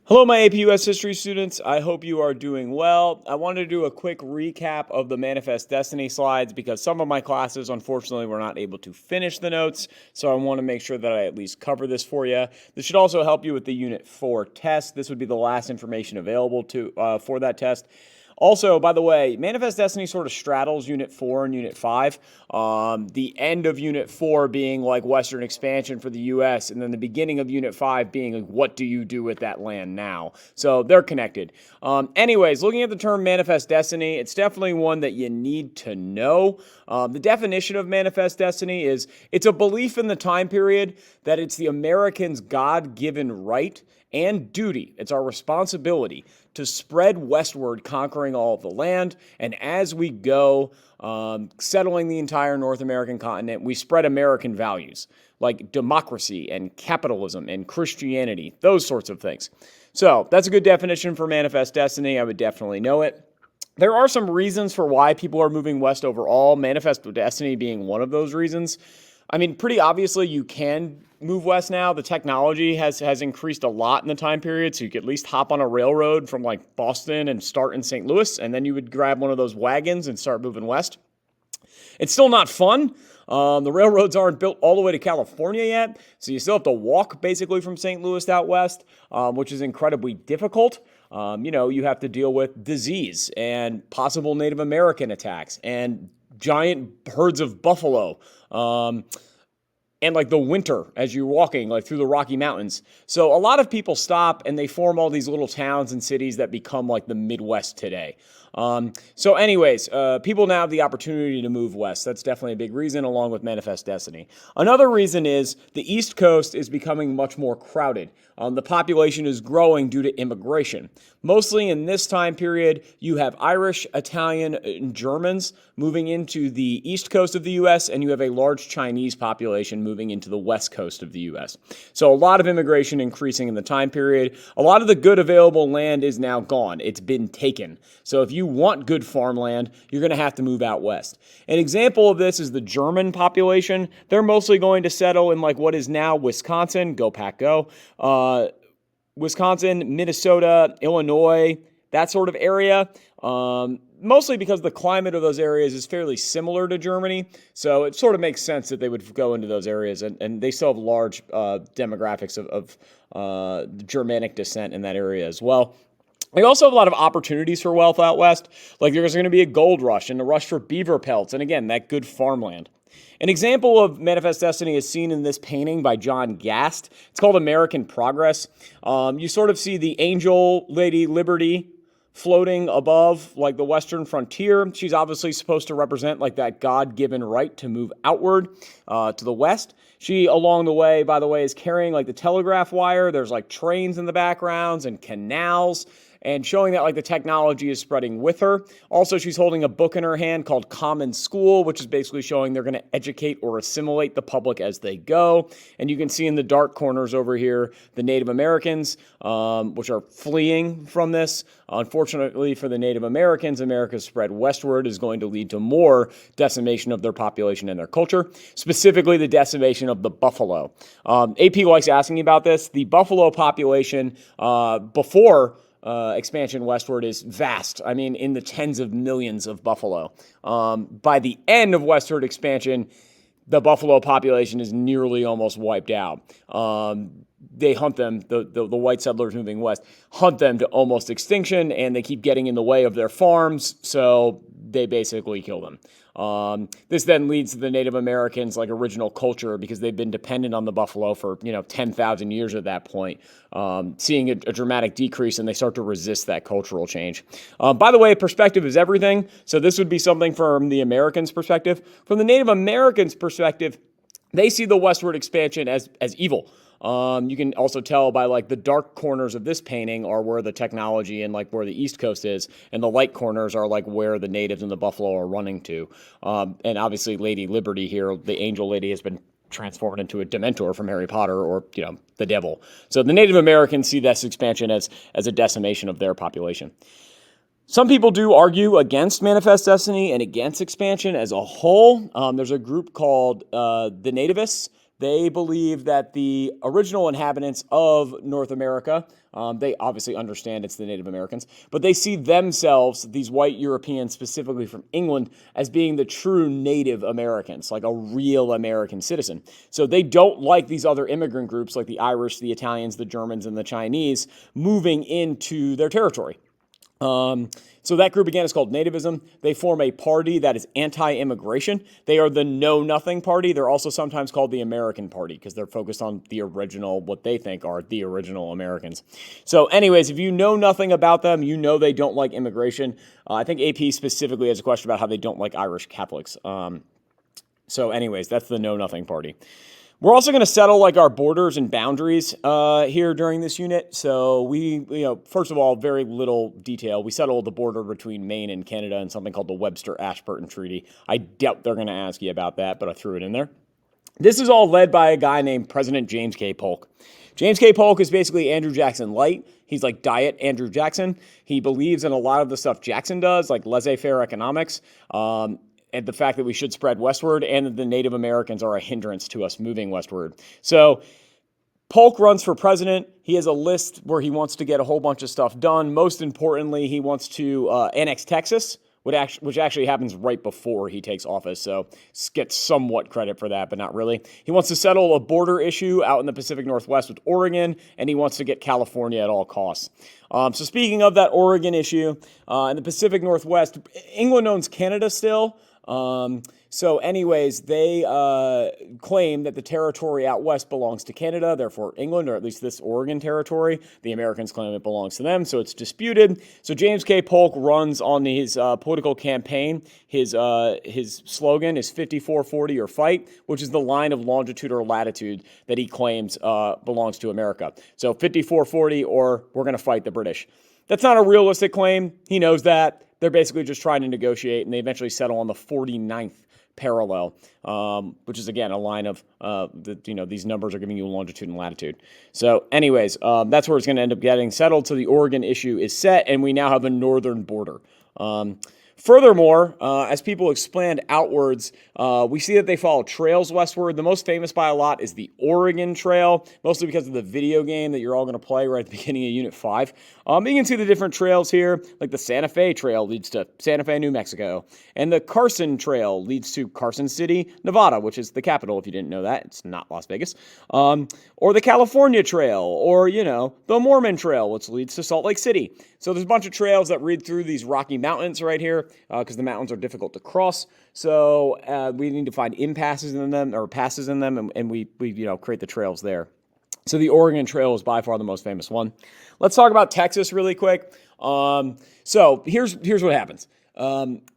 Hello, my AP US history students. I hope you are doing well. I wanted to do a quick recap of the Manifest Destiny slides because some of my classes, unfortunately, were not able to finish the notes. So I want to make sure that I at least cover this for you. This should also help you with the Unit 4 test. This would be the last information available for that test. Also, by the way, Manifest Destiny sort of straddles Unit 4 and Unit 5. The end of Unit 4 being like Western expansion for the U.S., and then the beginning of Unit 5 being like, what do you do with that land now? So they're connected. Anyways, looking at the term Manifest Destiny, it's definitely one that you need to know. The definition of Manifest Destiny is it's a belief in the time period that it's the Americans' God-given right and duty. It's our responsibility to spread westward, conquering all of the land. And as we go, settling the entire North American continent, we spread American values like democracy and capitalism and Christianity, those sorts of things. So that's a good definition for Manifest Destiny. I would definitely know it. There are some reasons for why people are moving west overall, Manifest Destiny being one of those reasons. I mean, pretty obviously, you can move west now. The technology has increased a lot in the time period, so you could at least hop on a railroad from like Boston and start in St. Louis, and then you would grab one of those wagons and start moving west. It's still not fun. The railroads aren't built all the way to California yet, so you still have to walk basically from St. Louis out west, which is incredibly difficult. You have to deal with disease and possible Native American attacks and giant herds of buffalo. And like the winter as you're walking like through the Rocky Mountains. So a lot of people stop and they form all these little towns and cities that become like the Midwest today. People now have the opportunity to move west. That's definitely a big reason, along with Manifest Destiny. Another reason is the East Coast is becoming much more crowded. The population is growing due to immigration. Mostly in this time period, you have Irish, Italian, and Germans moving into the east coast of the U.S., and you have a large Chinese population moving into the west coast of the U.S. So a lot of immigration increasing in the time period. A lot of the good available land is now gone. It's been taken. So if you want good farmland, you're going to have to move out west. An example of this is the German population. They're mostly going to settle in like what is now Wisconsin. Go Pack Go. Wisconsin, Minnesota, Illinois, that sort of area. Mostly because the climate of those areas is fairly similar to Germany. So it sort of makes sense that they would go into those areas. And they still have large demographics of Germanic descent in that area as well. We also have a lot of opportunities for wealth out west. Like there's going to be a gold rush and a rush for beaver pelts. And again, that good farmland. An example of Manifest Destiny is seen in this painting by John Gast. It's called American Progress. You sort of see the angel Lady Liberty floating above like the western frontier. She's obviously supposed to represent like that God-given right to move outward to the west. She, along the way, by the way, is carrying like the telegraph wire. There's like trains in the backgrounds and canals, and showing that like the technology is spreading with her. Also, she's holding a book in her hand called Common School, which is basically showing they're going to educate or assimilate the public as they go. And you can see in the dark corners over here, the Native Americans, which are fleeing from this. Unfortunately for the Native Americans, America's spread westward is going to lead to more decimation of their population and their culture, specifically the decimation of the buffalo. AP likes asking about this. The buffalo population before expansion westward is vast. I mean, in the tens of millions of buffalo. By the end of westward expansion, the buffalo population is nearly almost wiped out. They hunt them, the white settlers moving west, hunt them to almost extinction, and they keep getting in the way of their farms, so they basically kill them. This then leads to the Native Americans' like original culture because they've been dependent on the buffalo for 10,000 years at that point, seeing a dramatic decrease, and they start to resist that cultural change. By the way, perspective is everything. So this would be something from the Americans' perspective. From the Native Americans' perspective, they see the westward expansion as evil. You can also tell by like the dark corners of this painting are where the technology and like where the East Coast is, and the light corners are like where the natives and the buffalo are running to. And obviously Lady Liberty here, the angel lady, has been transformed into a Dementor from Harry Potter, or the devil. So the Native Americans see this expansion as a decimation of their population. Some people do argue against Manifest Destiny and against expansion as a whole. There's a group called the Nativists They believe that the original inhabitants of North America, they obviously understand it's the Native Americans, but they see themselves, these white Europeans specifically from England, as being the true Native Americans, like a real American citizen. So they don't like these other immigrant groups like the Irish, the Italians, the Germans, and the Chinese moving into their territory. So that group, again, is called nativism. They form a party that is anti-immigration. They are the Know Nothing Party. They're also sometimes called the American Party because they're focused on the original, what they think are the original Americans. So anyways, if you know nothing about them, you know they don't like immigration. I think AP specifically has a question about how they don't like Irish Catholics. So anyways, that's the Know Nothing Party. We're also going to settle like our borders and boundaries here during this unit. So we, first of all, very little detail. We settled the border between Maine and Canada in something called the Webster-Ashburton Treaty. I doubt they're going to ask you about that, but I threw it in there. This is all led by a guy named President James K. Polk. James K. Polk is basically Andrew Jackson light. He's like diet Andrew Jackson. He believes in a lot of the stuff Jackson does, like laissez-faire economics. And the fact that we should spread westward and that the Native Americans are a hindrance to us moving westward. So Polk runs for president. He has a list where he wants to get a whole bunch of stuff done. Most importantly, he wants to annex Texas, which actually happens right before he takes office. So gets somewhat credit for that, but not really. He wants to settle a border issue out in the Pacific Northwest with Oregon, and he wants to get California at all costs. So speaking of that Oregon issue, in the Pacific Northwest, England owns Canada still. So anyways, they claim that the territory out west belongs to Canada, therefore England, or at least this Oregon territory. The Americans claim it belongs to them, so it's disputed. So James K. Polk runs on his political campaign. His slogan is 5440 or fight, which is the line of longitude or latitude that he claims belongs to America. So 5440 or we're going to fight the British. That's not a realistic claim. He knows that. They're basically just trying to negotiate, and they eventually settle on the 49th parallel, which is, again, a line of, these numbers are giving you longitude and latitude. So anyways, that's where it's going to end up getting settled. So the Oregon issue is set, and we now have a northern border. Furthermore, as people expand outwards, we see that they follow trails westward. The most famous by a lot is the Oregon Trail, mostly because of the video game that you're all going to play right at the beginning of Unit 5. You can see the different trails here, like the Santa Fe Trail leads to Santa Fe, New Mexico, and the Carson Trail leads to Carson City, Nevada, which is the capital, if you didn't know that. It's not Las Vegas. Or the California Trail, or, the Mormon Trail, which leads to Salt Lake City. So there's a bunch of trails that lead through these Rocky Mountains right here, because the mountains are difficult to cross. So we need to find impasses in them or passes in them, and we create the trails there. So the Oregon Trail is by far the most famous one. Let's talk about Texas really quick. So here's what happens.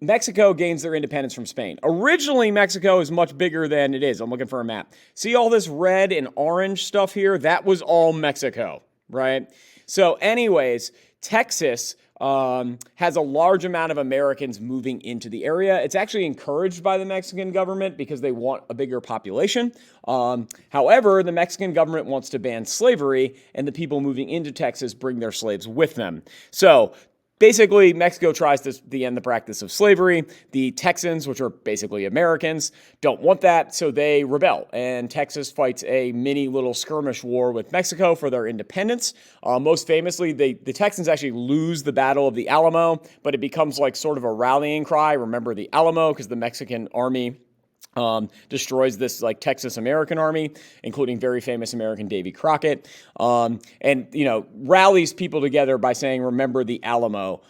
Mexico gains their independence from Spain. Originally, Mexico is much bigger than it is. I'm looking for a map. See all this red and orange stuff here? That was all Mexico, right? So anyways, Texas has a large amount of Americans moving into the area. It's actually encouraged by the Mexican government because they want a bigger population. However, the Mexican government wants to ban slavery, and the people moving into Texas bring their slaves with them. So basically, Mexico tries to end the practice of slavery. The Texans, which are basically Americans, don't want that, so they rebel. And Texas fights a mini little skirmish war with Mexico for their independence. Most famously, the Texans actually lose the Battle of the Alamo, but it becomes like sort of a rallying cry. Remember the Alamo, because the Mexican army destroys this like Texas American army, including very famous American Davy Crockett, and rallies people together by saying, remember the Alamo,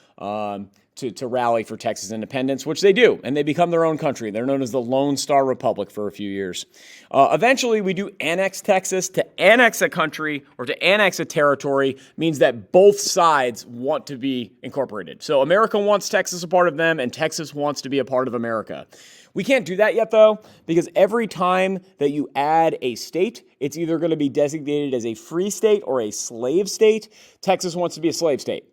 to rally for Texas independence, which they do, and they become their own country. They're known as the Lone Star Republic for a few years. Eventually, we do annex Texas. To annex a country or to annex a territory means that both sides want to be incorporated. So America wants Texas a part of them, and Texas wants to be a part of America. We can't do that yet, though, because every time that you add a state, it's either going to be designated as a free state or a slave state. Texas wants to be a slave state.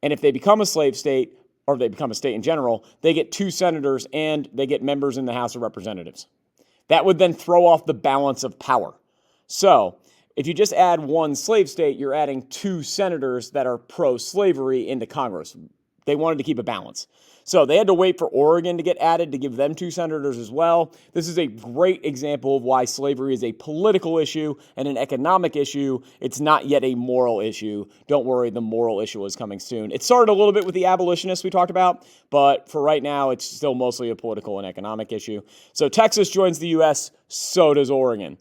And if they become a slave state, or they become a state in general, they get 2 senators and they get members in the House of Representatives. That would then throw off the balance of power. So if you just add 1 slave state, you're adding 2 senators that are pro-slavery into Congress. they wanted to keep a balance. So they had to wait for Oregon to get added to give them 2 senators as well. This is a great example of why slavery is a political issue and an economic issue. It's not yet a moral issue. Don't worry, the moral issue is coming soon. It started a little bit with the abolitionists we talked about, but for right now, it's still mostly a political and economic issue. So Texas joins the U.S., so does Oregon.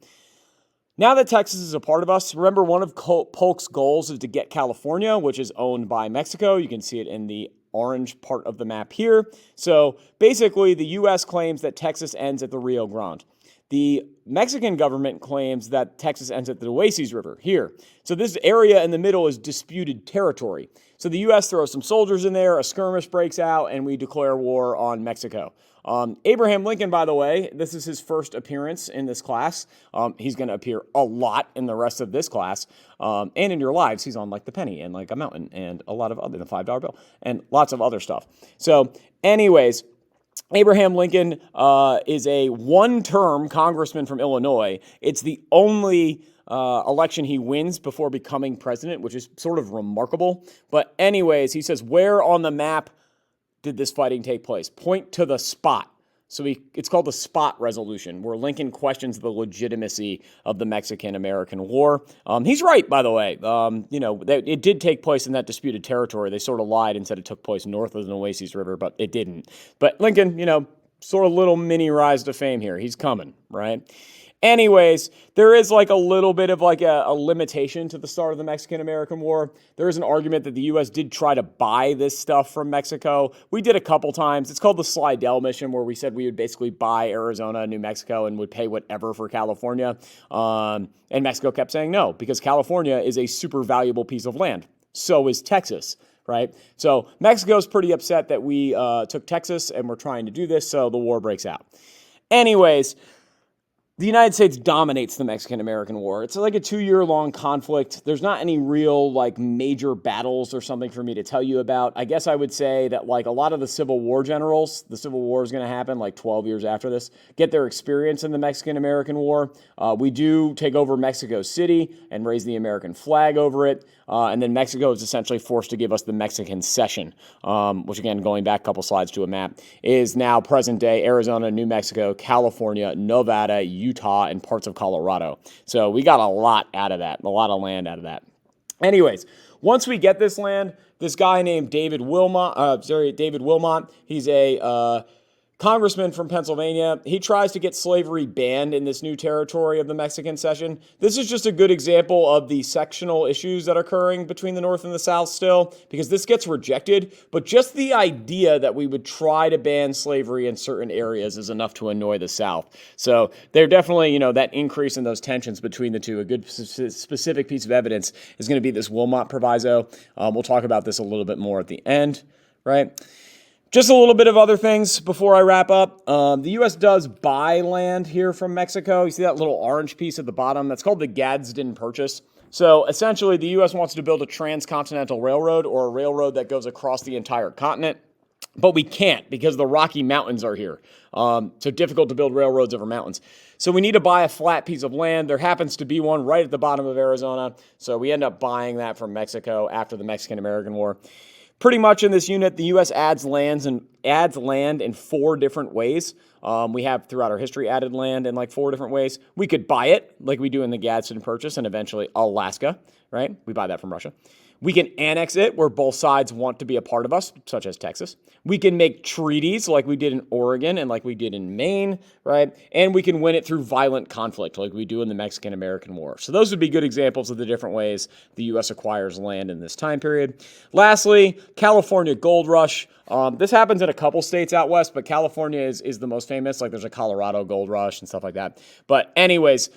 Now that Texas is a part of us, remember one of Polk's goals is to get California, which is owned by Mexico. You can see it in the orange part of the map here. So basically, the U.S. claims that Texas ends at the Rio Grande. The Mexican government claims that Texas ends at the Nueces River here. So this area in the middle is disputed territory. So the U.S. throws some soldiers in there, a skirmish breaks out, and we declare war on Mexico. Abraham Lincoln, by the way, this is his first appearance in this class. He's going to appear a lot in the rest of this class. And in your lives, he's on like the penny and like a mountain and a lot of other, the $5 bill and lots of other stuff. So anyways, Abraham Lincoln is a one-term congressman from Illinois. It's the only election he wins before becoming president, which is sort of remarkable. But anyways, he says, where on the map did this fighting take place? Point to the spot. So it's called the Spot Resolution, where Lincoln questions the legitimacy of the Mexican-American War. He's right, by the way. It did take place in that disputed territory. They sort of lied and said it took place north of the Nueces River, but it didn't. But Lincoln, sort of little mini rise to fame here. He's coming, right? Anyways, there is like a little bit of like a limitation to the start of the Mexican-American War. There is an argument that the U.S. did try to buy this stuff from Mexico. We did a couple times. It's called the Slidell Mission, where we said we would basically buy Arizona and New Mexico and would pay whatever for California. And Mexico kept saying no, because California is a super valuable piece of land. So is Texas, right? So Mexico's pretty upset that we took Texas and we're trying to do this, so the war breaks out. Anyways, the United States dominates the Mexican-American War. It's like a 2-year-long conflict. There's not any real like major battles or something for me to tell you about. I guess I would say that like a lot of the Civil War generals, the Civil War is going to happen like 12 years after this, get their experience in the Mexican-American War. We do take over Mexico City and raise the American flag over it. And then Mexico is essentially forced to give us the Mexican Cession, which again, going back a couple slides to a map, is now present day Arizona, New Mexico, California, Nevada, Utah, and parts of Colorado. So we got a lot out of that, a lot of land out of that. Anyways, once we get this land, this guy named David Wilmot, he's a congressman from Pennsylvania. He tries to get slavery banned in this new territory of the Mexican Cession. This is just a good example of the sectional issues that are occurring between the North and the South still, because this gets rejected. But just the idea that we would try to ban slavery in certain areas is enough to annoy the South. So they're definitely, that increase in those tensions between the two. A good specific piece of evidence is going to be this Wilmot Proviso. We'll talk about this a little bit more at the end, right? Just a little bit of other things before I wrap up. The U.S. does buy land here from Mexico. You see that little orange piece at the bottom? That's called the Gadsden Purchase. So essentially, the U.S. wants to build a transcontinental railroad, or a railroad that goes across the entire continent. But we can't, because the Rocky Mountains are here. So difficult to build railroads over mountains. So we need to buy a flat piece of land. There happens to be one right at the bottom of Arizona. So we end up buying that from Mexico after the Mexican-American War. Pretty much in this unit, the U.S. adds land in 4 different ways. We have throughout our history added land in like 4 different ways. We could buy it like we do in the Gadsden Purchase and eventually Alaska, right? We buy that from Russia. We can annex it where both sides want to be a part of us, such as Texas. We can make treaties like we did in Oregon and like we did in Maine, right? And we can win it through violent conflict like we do in the Mexican-American War. So those would be good examples of the different ways the U.S. acquires land in this time period. Lastly, California Gold Rush. This happens in a couple states out west, but California is the most famous. Like there's a Colorado Gold Rush and stuff like that. But anyways,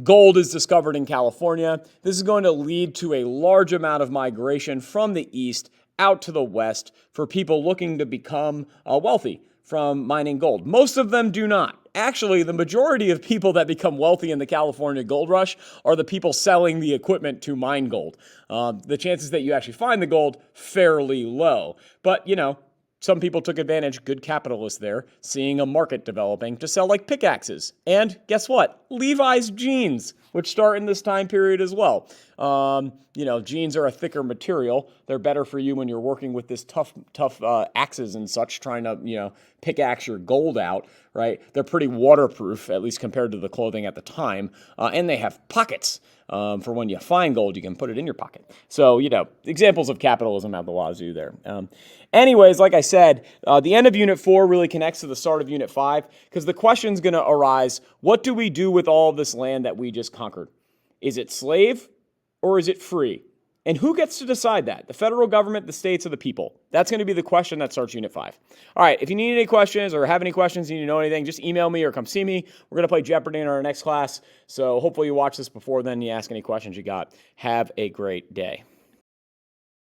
gold is discovered in California. This is going to lead to a large amount of migration from the east out to the west for people looking to become wealthy from mining gold. Most of them do not. Actually, the majority of people that become wealthy in the California Gold Rush are the people selling the equipment to mine gold. The chances that you actually find the gold, fairly low. But, some people took advantage, good capitalists there, seeing a market developing to sell like pickaxes. And guess what? Levi's jeans, which start in this time period as well. Jeans are a thicker material. They're better for you when you're working with this tough axes and such, trying to, pickaxe your gold out, right? They're pretty waterproof, at least compared to the clothing at the time. And they have pockets. For when you find gold, you can put it in your pocket. So, examples of capitalism out the wazoo there. Anyways, like I said, the end of Unit 4 really connects to the start of Unit 5 because the question's going to arise, what do we do with all of this land that we just conquered? Is it slave or is it free? And who gets to decide that? The federal government, the states, or the people? That's going to be the question that starts Unit 5. All right, if you need any questions or have any questions, you need to know anything, just email me or come see me. We're going to play Jeopardy in our next class. So hopefully you watch this before then and you ask any questions you got. Have a great day.